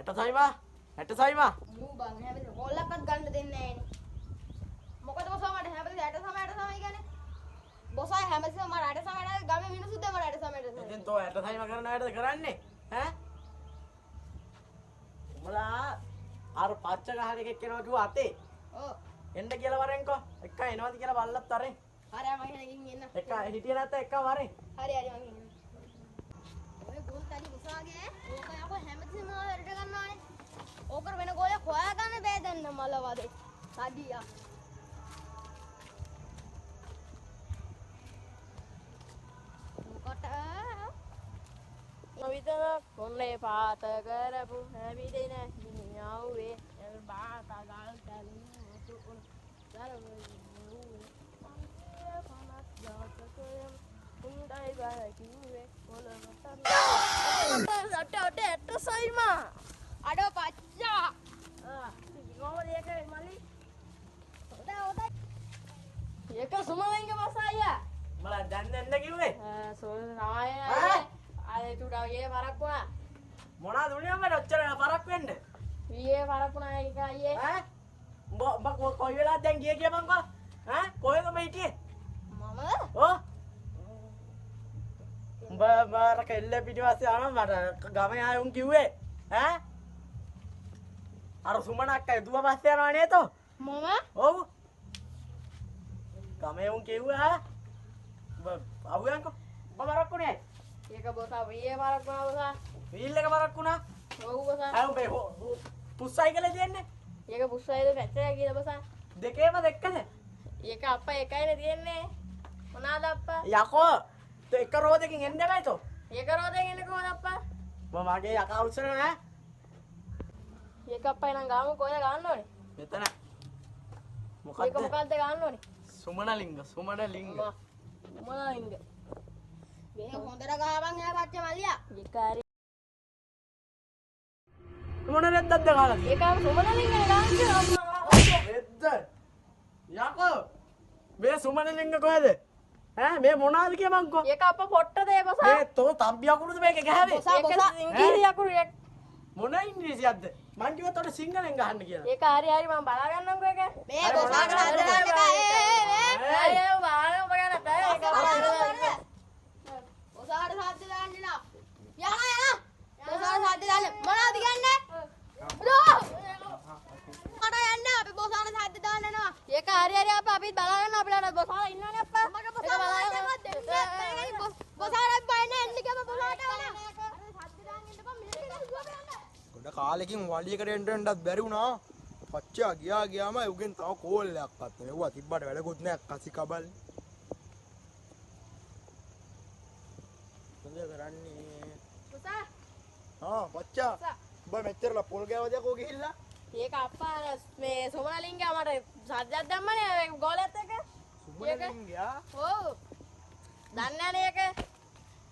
ඇට සයිමා මූ බං හැබැයි මොල්ලක්වත් ගන්න දෙන්නේ නැහනේ. මොකද බොසා මට හැබැයි ඇට සමයි කියන්නේ. බොසා හැමතිස්සෙම මට ඇට සමයි ගමේ මිනිස්සුත් දැන් මට ඇට සමයි. ඉතින් තෝ ඇට සයිමා කරන වැඩද කරන්නේ ඈ? උඹලා අර පච්ච ගහන එකෙක් කෙනා කිව්ව අතේ. ඔව්. එන්න කියලා වරෙන්කෝ. එක්ක එනවද කියලා බල්ලත් අරෙන්. හරි මම එහෙනම් එන්න. එක්ක හිටියේ නැත්නම් එක්ක වරෙන්. හරි මම එන්න. ඔය ගෝල් තලි බොසාගේ ඕක යකෝ හැමතිස්සෙම වැඩ ගන්නවානේ. ඕකර වෙන ගෝලයක් හොයා ගන්න බෑ දැන් මල වදේ. සාදියා. කොට විතර කොල්ලේ පාත කරපු හැවිදෙන හිමියව්වේ එල් බාත ගල් කලින් උතුුන දරවුවේ පනත් ජාතකයම් උන්ඩයි බල කිව්වේ කොළමට අට ඇට සයිමා අඩෝ පච්චා ගොම ඒක මලි ඒක සුමලංග බසායියා උඹලා දැන් එන්න කිව්වේ. සෝල් නාය ආයේ චුටාගේ වරක් වුණා මොනවද උනේ උඹට ඔච්චර පරක් වෙන්න? ඊයේ වරක් වුණා ඒක අයියේ ඈ? උඹ කොයි වෙලාවද දැන් ගියේ කියපන්කෝ? ඈ? කොහෙද මේ හිටියේ? මම ඔව්. උඹ මාර කෙල්ල පිටිපස්සේ ආවම මට ගමේ ආයුන් කිව්වේ. ඈ? අර සුමන අක්කා දුව පස්සේ යනවා නේද? මම ඔව්. ගමේ උන් කිව්වා. උඹ අවුයන්කෝ. උඹ වරක් උනේ. ඒක බොසා ඊයේ වරක් වුණා බොසා වීල් එක වරක් වුණා. ඔව් බොසා ආ උඹේ පුස්සයිකල දෙන්නේ. ඒක පුස්සයිද පැත්තේ කියලා බොසා දෙකේම දෙක්කද? ඒක අප්පා එකයිනේ තියෙන්නේ මොනවාද අප්පා යකෝ එක රෝදකින් එන්න බෑ තෝ. ඒක රෝදෙන් එන්නේ කොහොමද අප්පා මම මගේ යකා උස්සන නෑ. ඒක අප්පා එනම් ගාමු කොහෙද ගන්න ඕනේ මෙතන. ඒක මොකද්ද? මොකද්ද ගන්න ඕනේ සුමනලිංග. මොනලින්ද මේ හොඳට ගහපන් එයා පච්ච මල්ලියා. ඒක හරි මොන රෙද්දක්ද කාලා? ඒක සුමනලින්ගනේ ගන්න අම්මා රෙද්ද. යකෝ. මේ සුමනලිංග කොහෙද? ඈ මේ මොනවාද කියමන්කෝ? ඒක අප්පා පොට්ටද ඒ බොසා මේ තෝ තම්බි අකුරුද මේක ගහවේ? ඒක ඉංග්‍රීසි අකුරු මොන ඉංග්‍රීසියක්ද? මං කිව්වත් ඔතන සිංහලෙන් ගහන්න කියලා. ඒක හරි මම බලා ගන්නම්කෝ ඒක මේ බොසාට හද දාන්න එපා. ඒ බාල ඔබ ගන්න බෑ ඒක බොසාට හද දාන්න නා. යහා. බොසාට හද දාන්න. මොනවද කියන්නේ? බ්‍රෝ. මට යන්න අපි බොසාට හද දාන්න යනවා. ඒක හරි අප්පා අපිත් බලා ගන්න අපිට බොසාලා ඉන්නවනේ අප්පා මට බොසාට බොසාට බයින්නේ එන්න ගම බොසාට හද දාන්න ඉන්නපන් මිනිස්සුන්ට දුව බලන්න. ගොඩ කාලෙකින් වලියකට එන්නත් බැරි වුණා. පච්චා ගියාම උගෙන් තව කෝල්ලයක් අත් නෙවුවා තිබ්බට වැඩකුත් නෑ කසි කබල්. මොකද කරන්නේ? බොසා පච්චා. උඹ මෙච්චරලා පොල් ගෑවද කෝ ගිහිල්ලා? ඒක අප්පා මේ සෝමනලින්ගේ මට සද්දයක් දැම්මනේ ගෝලෙත් එක සුමනලිංගයා. ඔව් දන්නේ නැහැ ඒක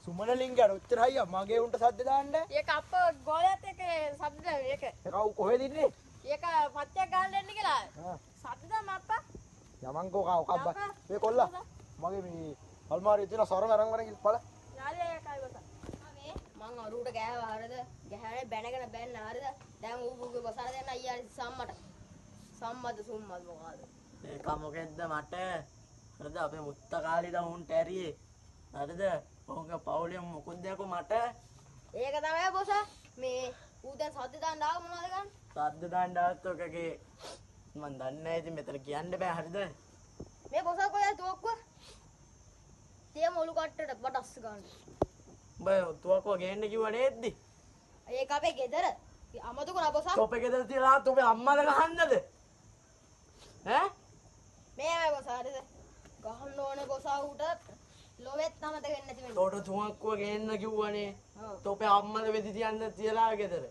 සුමනලිංගයා ඔච්චර හයියා මගේ උන්ට සද්ද දාන්න. ඒක අප්පා ගෝලෙත් එක සද්ද ඒක ඒකව කොහෙද ඉන්නේ? ඒක පච්චයක් ගන්න දෙන්න කියලා ආ සද්ද දැම්ම අප්පා යමන්කෝ කබ්බ. මේ කොල්ලා මගේ මේ අල්මාරියේ තියෙන සරම අරන් වරන් පළ. යාලේ ඒකයි බොසා මං අරුවට ගෑවා හරිද? ගෑහනේ බැනගෙන බැන්න හරිද? දැන් ඌ බොසාර දෙන්න අයියා සම්මට. සම්මද සුම්මද මොකද? ඒක මොකෙද්ද මට? හරිද අපේ මුත්ත කාලේ දා උන්ට ඇරියේ. හරිද? ඔහුගේ පවුලේ මොකොත් දෙයක්ෝ මට. ඒක තමයි බොසා. මේ ඌ දැන් සද්ද දාන්න ආව මොනවද ගන්න? සද්ද දාන්න ආවත් ඔකගේ මන් දන්නේ නැහැ ඉතින් මෙතන කියන්න බෑ හරිද? මේ බොසා කොහෙද තුවක්කුව? තියම ඔලු කට්ටට බඩස් ගන්න. උඹ තුවක්කුව ගේන්න කිව්ව නේද්දි? ඒක අපේ ගෙදර. අමතක නා බොසා. තොපේ ගෙදර තියලා තොපේ අම්මද ගහන්නද? ඈ? මේ බොසා හරිද? ගහන්න ඕනේ බොසා ඌට ලොවෙත් අමතක වෙන්නේ නැති වෙන්නේ. තොට තුවක්කුව ගේන්න කිව්වනේ. ඔව්. තොපේ අම්මද වෙදි තියන්න තියලා ගෙදර.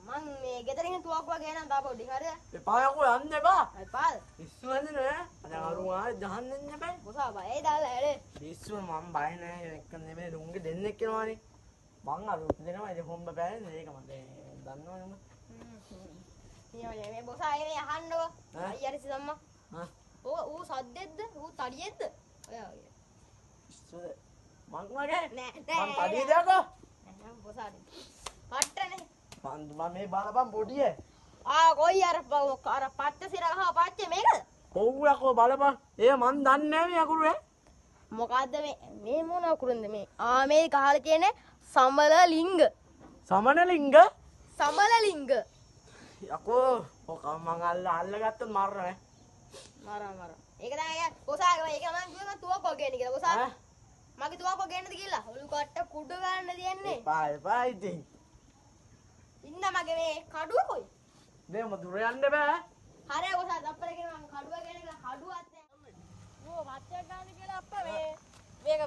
මං මේ ගෙදරින් තුවක්කුව ගේනම් තා පොඩි හරිද? එපා යකෝ යන්න එපා. අය පාල්. පිස්සු නැද්ද නෑ? දැන් අරුවා දහන්න දෙන්න බෑ. බොසා බයයි දාලා ඇලේ. පිස්සු මම බය නෑ එක්ක නෙමෙයි රුංගේ දෙන්නෙක් එනවානේ. මං අර දෙනවා ඉතින් හොම්බ බෑනේ ඒක මම දන්නවනේ මම. මේ බොසා අයිනේ අහන්නකො. ඈ? අයියාරි සම්මා. හා ඌ සද්දෙද්ද? ඌ තඩියෙද්ද? ඔය වගේ. පිස්සුද? මං වගේ නෑ මං පඩිය දෙයක්ෝ. බොසාට. පට්ටනේ. මං මම මේ බලපන් පොඩියේ. කොයි අර පත්ත සිර ගහ පච්චේ මේකද? ඔව් යකෝ බලපන්. මන් දන්නේ නැහැ මේ අකුරු ඈ. මොකද්ද මේ මොන අකුරුන්ද මේ? මේ ගහලා තියෙන්නේ සමලලිංග. සමනලිංග? සමලලිංග. යකෝ ඔක මං අල්ලගත්තොත් මරනවා ඈ. මර. ඒක තමයි කොසාගේ ඒක මම කිව්වා තුවක්කෝ ගේන්න කියලා. කොසා මගේ තුවක්කෝ ගේන්නද කියලා? ඔලු කට්ට කුඩු ගන්න තියන්නේ. එපා ඉතින්. ඉන්න මගේ මේ කඩුව කොයි? දෙම දුර යන්න බෑ. හරි කොසා තප්පරගෙන මම කඩුව ගේන්න කියලා කඩුවත් ඕ පච්චයක් ගන්න කියලා අප්පා මේක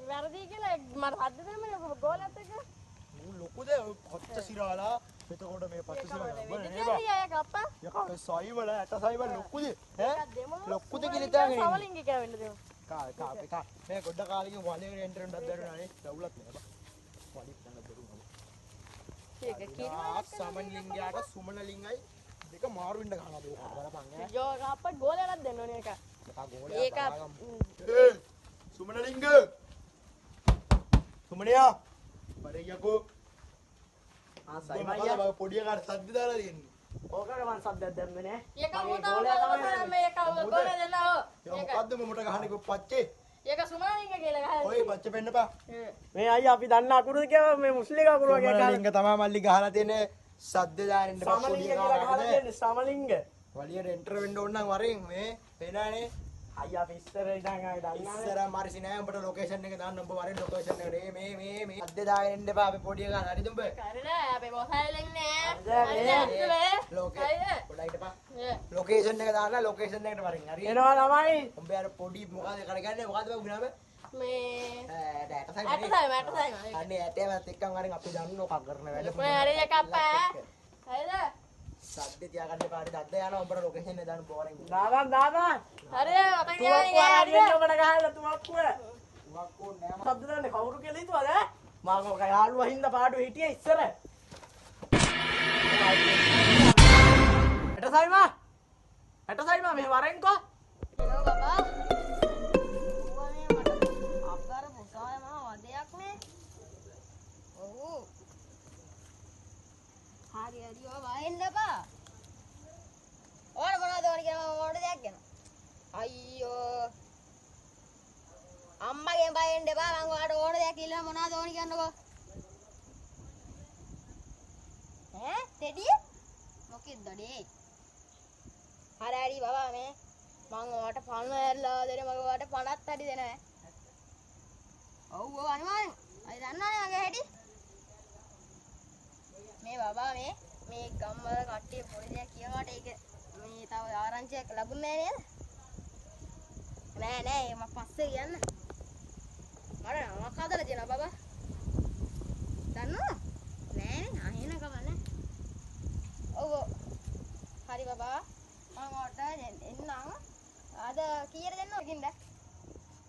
වැරදි කියලා මට හද්ද දෙන්න ගෝලත් එක. ලොකුද පච්ච සිරාලා එතකොට මේ පච්ච සිරාලා ඒක අප්පා යකා සයිවල ඇට සයිවල ලොකුද ඈ ලොකුද කියලා හිතාගෙන සමලිංග කියලා වෙන්න දෙමු. කා මේ ගොඩ කාලෙකින් වලේ එන්ටර් එකක් බැරුණානේ දවුලත් නෑ බා වලිත් යන බැරුණා ඒක කිරිමක් සමලිංගයාට සුමනලිංගයි දෙක මාරු වෙන්න ගහනවා ඒක බලපන් ඈ යෝ අප්පා ගෝලයක් දෙන්න ඕනේ ඒක. ඒක සුමනලිංග සුමනියා බරේයකෝ සයිමයියා පොඩිය කාට සද්ද දාලා තියෙන්නේ. ඕකට මං සද්දයක් දැම්මේ නෑ. ඒක මොනවා මේක ගෝලය දෙන්න ඕ. ඒක මොකද්ද මොමට ගහන්නේ කො පච්චේ. ඒක සුමලිංග කියලා ගහලා. ඔය පච්ච පෙන්නපා. මේ අයියා අපි දන්න අකුරුද කියලා මේ මුස්ලිම් අකුරු වගේ සුමනලිංග තමයි මල්ලි ගහලා තියෙන්නේ සද්ද දාන්න එන්න සමලිංග කියලා ගහලා තියෙන්නේ සමලිංග. වලියට එන්ටර් වෙන්න ඕන නම් වරෙන් මේ පේනානේ. අයියා අපි ඉස්සර ඉඳන් ආයි දන්නානේ. ඉස්සර මාරිසි නෑ උඹට ලොකේෂන් එක දාන්න උඹ වරෙන් ලොකේෂන් එකට මේ සද්ද දාගෙන එන්න එපා අපි පොඩි එකා හරිද උඹ. කරලා අපේ බොසාලෙන් නෑ. ලෝකේ පොඩයි හිටපන්. ලොකේෂන් එක දාන්න ලොකේෂන් එකට වරෙන් හරි. එනවා ළමයි. උඹ අර පොඩි මොකද කරගන්නේ මොකද බං ගුණාම මේ ඇටසයි ඇටසයි අනේ ඇටේවත් එක්කන් වරෙන් අපි දන්න ඔකක් කරන වැඩ මේ හරි එක අප්පා. හරිද? සද්ද තියාගන්න එපා හරි දද්ද යනවා උඹට ලොකේෂන් එක දාන්න පොරෙන්. දාගන්න. හරි මතක තුවක්කුව තියාගන්න අරගෙන ඔබට ගහලා තුවක්කුව. තුවක්කෝ නෑ සද්ද දන්නේ කවුරු කියලා හිතුවද ඈ? මම ඔක යාළුවා හින්දා පාඩුව හිටියේ ඉස්සර. ඇටසයිමා මේ වරෙන්කෝ. හලෝ බබා. ඕනේ මට අක්කාර පුසාය මම වදයක් නේ. ඔව්. හරි ඔය වයින් බා. ඕන මොනවද ඕන කියලා මොකටද දෙයක් ගැන. අයියෝ. අම්මගෙන් බයෙන් දෙපා මං ඔයාලට ඕන දෙයක් ඉල්ලන මොනවද ඕන කියන්නකෝ. ඈ තෙඩිය? මොකෙද්ද ඩේ? හරි බබා මේ මං ඔයාලට පණ ඇරලා දෙන්නේ මගේ ඔයාලට 50ක් හරි දෙනවා. ඔව් අනිවාර්යෙන්. අය දන්නවනේ මගේ හැටි. මේ බබා මේ ගම්වල කට්ටිය පොඩි දෙයක් කියවට ඒක මේ තව ආරංචියක් ලැබුණේ නේද? නෑ මම පස්සේ කියන්න. මට නමක් හදලා දෙනවා බබා. දන්නවද? නෑනේ අහින කමන්නේ. ඔව් හරි බබා. මම ඔයාලට එන්නම්. අද කීයට දෙන්නව කින්ද?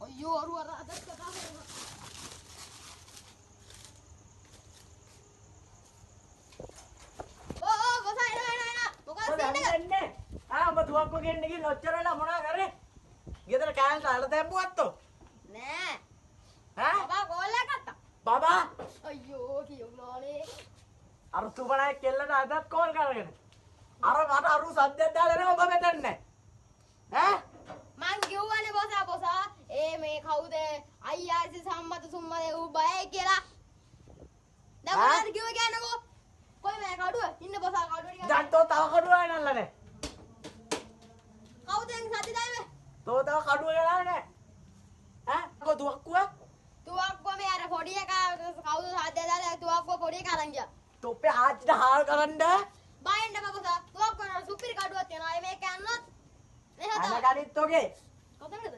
අයියෝ අර අදත් කතා කරනවා. ඔබ තුවක්කුව ගෙන්න ගිහින් ඔච්චර වෙලා මොනා කරේ? ගෙදර කෑල්ට අර දැම්මුවත්තෝ. නෑ. ඈ? බබා ගෝලයක් ගත්තා. බබා අයියෝ කියුණානේ. අර තුබණයි කෙල්ලට අදත් කෝල් කරගෙන. අර මට අරු සද්දයක් දාලා එනවා ඔබ මෙතන නැහැ. ඈ? මං කිව්වනේ බොසා මේ කවුද අයියාසි සම්මත සුම්මද ඌ බයයි කියලා. දැන් මොනවද කිව්වේ කියන්නකෝ. කොයි මේ කඩුව? ඉන්න බොසා කඩුව දැන් තෝ තව කඩුව ආනල්ලානේ. කවුද එන් සති දාන්නේ? තෝ තව කඩුව ගලා නැහැ. ඈ? කො තුවක්කුව? තුවක්කුව මේ අර පොඩි එකා කවුද සාද්දය දාලා තුවක්කුව පොඩි එකා අරන් ගියා. තොප්පේ ආච්චිට හාල් කරන්න. බයින්න බබසා තුවක්කුව සුපිරි කඩුවක් තියනවා. මේක යන්නත් අන ගනිත් ඔගේ. කොතනද?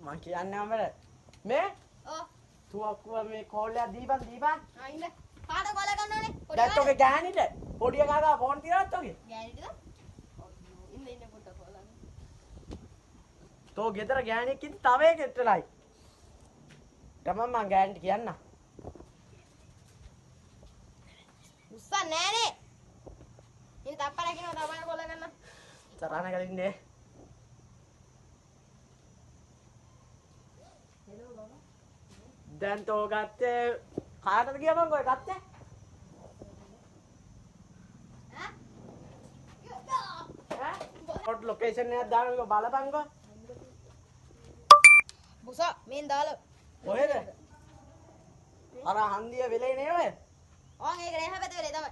මං කියන්නේ අපර මේ ඔව්. තුවක්කුව මේ කෝල්ලයක් දීපන්. ආ ඉන්න. පාට කොල ගන්නවනේ. දැන් ඔගේ ගෑනිට පොඩි එකා ගා ෆෝන් තියනත් ඔගේ. ගෑනිටද? ඉන්න පොඩ්ඩක් බලන්න. තෝ ගෙදර ගෑණියෙක් ඉඳි තව එකෙක් වෙලයි. තමන් මං ගෑණිට කියන්න. උස්සා නෑනේ. ඉතින් තප්පර කියනවා තමයි කොල ගන්න. තරහන කලින්නේ. දැන් තෝ ගත්තේ කාටද ගියා මං ඔය ගත්තේ? මට ලොකේෂන් එකක් දාන්නකෝ බලපන්කෝ. බොසා මෙන් දාලා. කොහෙද? අර හන්දිය වෙලේ නේ ඔය. ඕන් ඒක නෑ හැබැයි වෙලේ තමයි.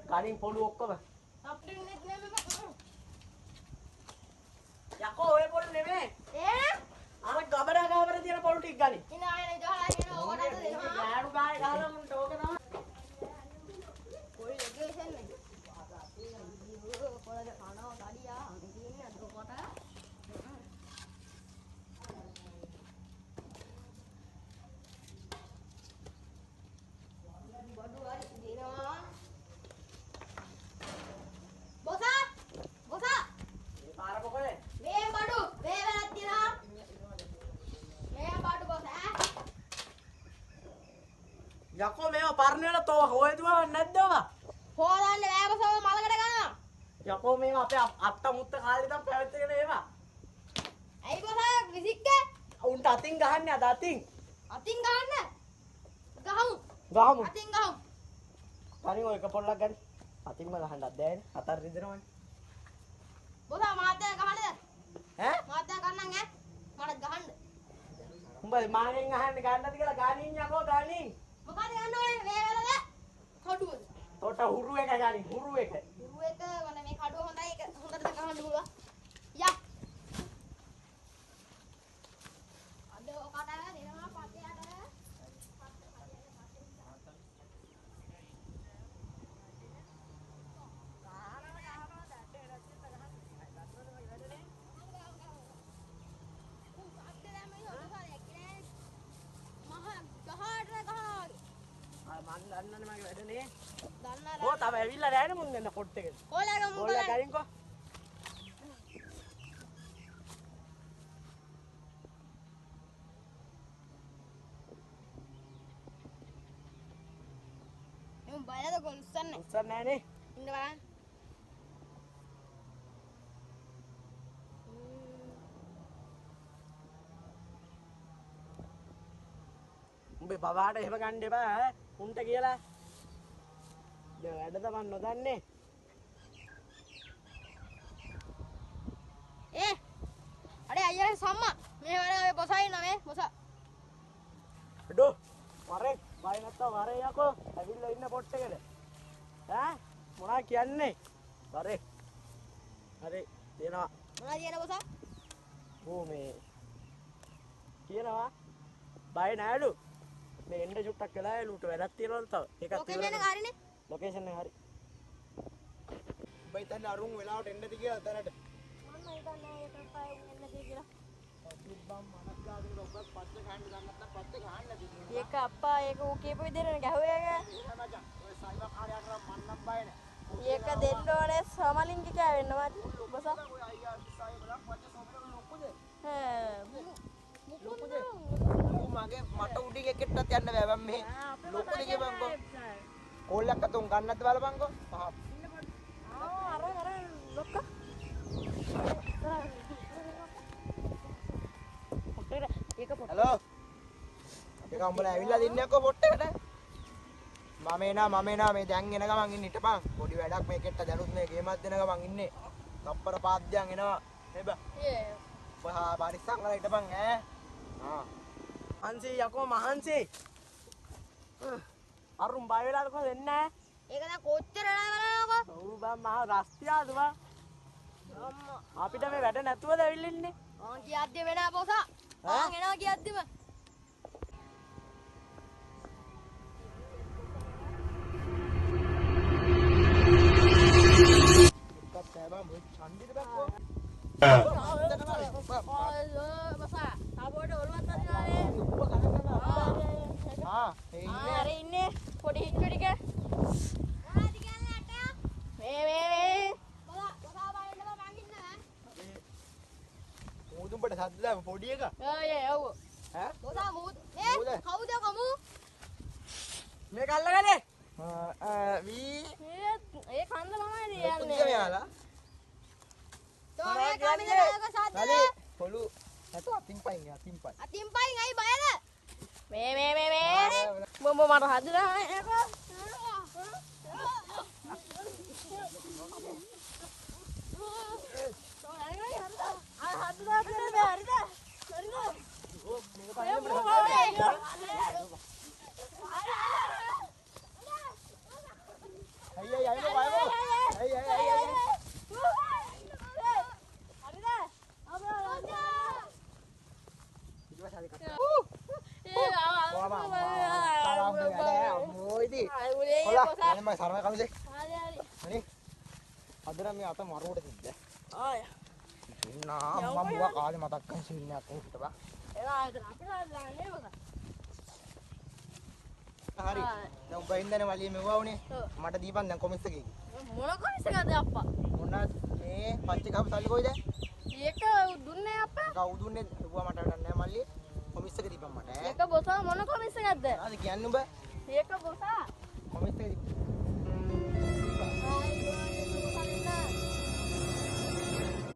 කලින් පොළු ඔක්කොම. අපිට නෙමෙයි. යකෝ ඔය පොළු නෙමෙයි. අර ගබර තියෙන පොළු ටික ගනි. ඉන්න ආයෙ ගහලා එන ඕකට දෙනවා. ගෑනු ගානේ ගහලා මුන්ට ඕක තමයි. කොයි ලොකේෂන් එක? කොළද කනවා ගඩියා මේ තියෙන්නේ අද කොට. බඩු හරි දිනවා. බොසා මේ පාර මොකද? මේ බඩු මේ වෙලක් දිනවා. මේ බඩු බොසා. යකෝ මේව පරණ වෙලා තෝ හොය දුවව නැද්ද ඔවා? හොදන්න වැයකසව මලකට ගන්නවා. යකෝ මේව අපේ අත්ත මුත්ත කාලේ ඉඳන් පැවැත්ගෙන ඒවා. ඇයි බොසා විසික්ක? උන්ට අතින් ගහන්නේ අද අතින්. අතින් ගහන්න. ගහමු. ගහමු. අතින් ගහමු. කලින් ඔය එක පොල්ලක් ගන්න. අතින්ම ගහන්නත් දැනේ. අතර රිදෙනවනේ. බොසා මාත්‍ය ගහන්නද? ඈ? මාත්‍ය ගන්නම් ඈ. මට ගහන්න. උඹ මාගෙන් අහන්න ගන්නද කියලා ගානින් යකෝ ගානින්. මොකද ගන්න ඕනේ මේ වෙලාවේ? කඩුවද? තොට හුරු එක ගානින් හුරු එක. දුරු එක වල මේ කඩුව හොඳයි ඒක හොඳට ගහන්න පුළුවන්. යා. අද ඔකට දෙනවා පතේට. මන් දන්නනේ මගේ වැඩනේ. දන්නා ඕ තව ඇවිල්ලා නැහැ මුන් දෙන්න පොට් එකේ. කොලගම පොල්ල කරින්කෝ. එම් බයද ගොල්සන්නේ. උස්සන්නේ නැහනේ. ඉන්න බලන්න. උඹේ බබාට එහෙම ගන්න එපා ඈ. උන්ට කියලා. දැන් වැඩ තමන් නොදන්නේ. අඩේ අයියා සම්මා මේ වල ඔය බොසයි නමේ බොසා. ඩෝ වරේ බය නැත්තම් වරේ යකෝ. ඇවිල්ලා ඉන්න පොට් එකේද? ඈ මොනා කියන්නේ? වරේ. හරි දෙනවා. මොනවද කියන බොසා? ඕ මේ කියනවා බය නෑලු. මේ එන්න චුට්ටක් වෙලා එලුට වැඩක් තියෙනවලු තව. ඒකත් ලොකේෂන් එක හරිනේ. ලොකේෂන් එක හරි. උඹ හිතන්නේ අරුන් වෙලාවට එන්නද කියලා තැනට. මම හිතන්නේ ඒකට පය වෙන්න කියලා. තිබ්බම් මනක් ගාගෙන ඔබත් පස්සේ ගහන්න දන්නේ නැත්නම් පස්සේ ගහන්න දෙන්නේ. ඒක අප්පා ඒක ඌ කියපු විදිහට ගැහුවේ ඒක. එහෙම මචං. ඔය සයිබර් කාර්යයක් කරා මන්නම් බය නැහැ. ඒක දෙන්න ඕනේ සමලින්ගික වෙන්න මට බොසා. ඔය අයියා සයිබර් පස්සේ සොබර ලොකුද? මුකුද? මගේ මට උඩින් එකෙට්ටත් යන්න බෑ මම මේ ලොකු දෙකේ බංකෝ කෝල්ලක් අතුන් ගන්නත් බලපන්කෝ අර ලොක්ක හලෝ ඒක උඹලා ඇවිල්ලා දින්නේකෝ පොට්ටේකට මම එනා මේ දැන් එන ගමන් ඉන්න හිටපන් පොඩි වැඩක් මේකෙට්ට දැනුත් මේ ගේමක් දෙන ගමන් ඉන්නේ තප්පර පාද්‍යයන් එනවා නේ බා ඔය පරිස්සම් කරලා හිටපන් ඈ මහන්සි යකෝ මහන්සි. අරුන් බය වෙලාද කොහෙද එන්නේ නැහැ. ඒක දැන් කොච්චර බලනකො ඔව් බං මහා රස්තියාද බං. අම්මා අපිට මේ වැඩ නැතුවද ඇවිල්ලා ඉන්නේ. ආන් කියද්දි වෙනා බොසා ආන් එනවා කියද්දිම එකක් බෑ බං ඡන්දිද බංකෝ බොසා තාබෝට ඔලුවත් අදිනානේ ඒ ඉන්නේ අර ඉන්නේ පොඩි හිට්ටු ටික මොනවද කියන්නේ අටයා මේ බොසා බලන්න මං ඉන්නවා මුදුඹට සද්දලා පොඩි එක ඔව් ඈ බොසා මූද මේ කවුද කමු මේක අල්ලගන්නේ. වී ඒ කන්ද මමයි පුංචි කියන්නේ මෙයාලා තෝ මේ කමිදේක සද්ද හරි පොළු නැතු අතින් පයින් අතින් පයින් අයි බයද මේ බොම්බ මට හදලා ඒක අයියයි අයියෝ වයෝ අයියයි අයියයි අදර මේ අත මරුවට තිබ්බ. ආය. නා අම්මා මුවා කාලේ මතක් කරන් සින්නයක් උන්ට බා. එලා ආයතන අපිට ලාන්නේ මොකද? හරි. දැන් උඹ ඉන්නනේ වලිය මෙවුවා උනේ. මට දීපන් දැන් කොමිස් එකේ. මොන කොනිසකද අප්පා? මොනවද මේ පච්ච කප සල්ලි කොයිද? ඒක දුන්නේ අප්පා. කවුද දුන්නේ? ඌවා මට වැඩක් නැහැ මල්ලි. කොමිස් එක දීපන් මට. ඒක බොසා මොන කොනිසකද? ආද කියන්නේ උඹ? ඒක බොසා